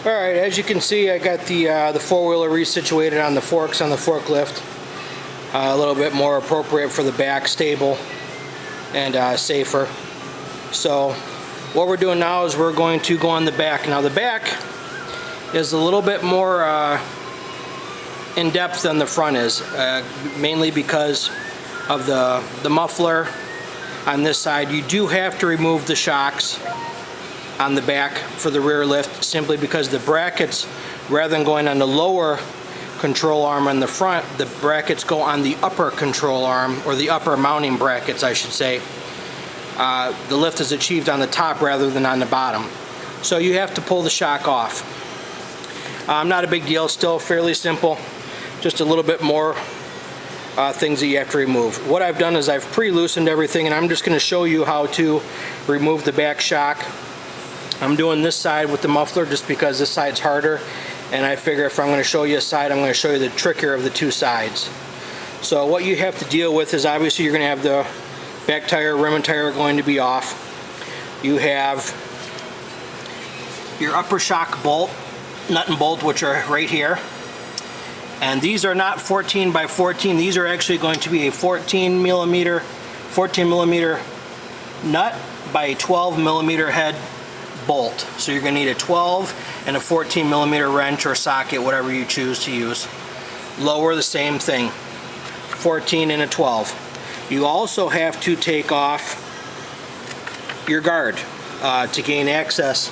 Alright, as you can see, I got the four-wheeler resituated on the forks on the forklift. A little bit more appropriate for the back, stable and safer. So what we're doing now is we're going to go on the back. Now the back is a little bit more in depth than the front is, mainly because of the muffler on this side. You do have to remove the shocks on the back for the rear lift, simply because the brackets, rather than going on the lower control arm on the front, the brackets go on the upper control arm, or the upper mounting brackets I should say. The lift is achieved on the top rather than on the bottom, so you have to pull the shock off. Not a big deal, still fairly simple, just a little bit more things that you have to remove. What I've done is I've pre-loosened everything, and I'm just going to show you how to remove the back shock. I'm doing this side with the muffler just because this side's harder, and I figure if I'm going to show you a side, I'm going to show you the trickier of the two sides. So what you have to deal with is, obviously you're going to have the back tire, rim and tire are going to be off. You have your upper shock bolt, nut and bolt, which are right here. And these are not 14 by 14, these are actually going to be a 14 millimeter nut by a 12 millimeter head bolt. So you're going to need a 12 and a 14 millimeter wrench or socket, whatever you choose to use. Lower, the same thing, 14 and a 12. You also have to take off your guard to gain access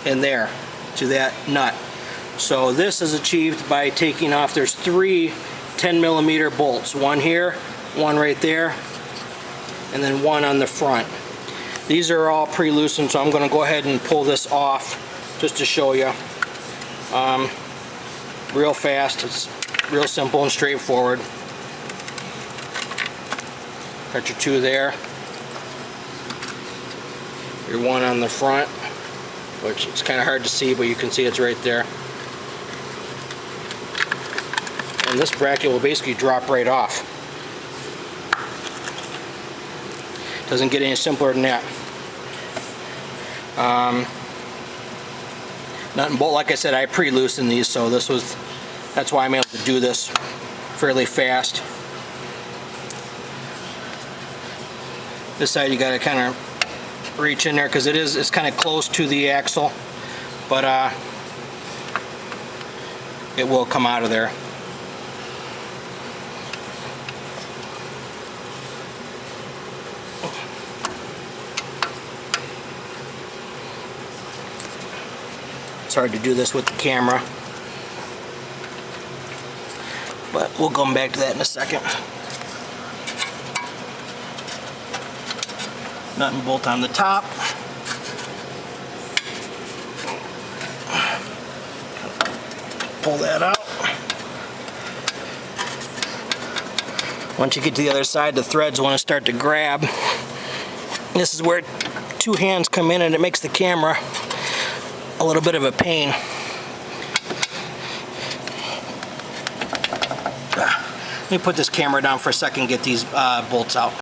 in there to that nut. So this is achieved by taking off, there's three 10 millimeter bolts, one here, one right there, and then one on the front. These are all pre-loosened, so I'm going to go ahead and pull this off just to show you. Real fast, it's real simple and straightforward. Got your two there, your one on the front, which it's kind of hard to see, but you can see it's right there. And this bracket will basically drop right off. Doesn't get any simpler than that. Nut and bolt, like I said, I pre-loosened these, so that's why I'm able to do this fairly fast. This side you got to kind of reach in there because it's kind of close to the axle, but it will come out of there. It's hard to do this with the camera, but we'll come back to that in a second. Nut and bolt on the top. Pull that out. Once you get to the other side, the threads want to start to grab. This is where two hands come in, and it makes the camera a little bit of a pain. Let me put this camera down for a second and get these bolts out.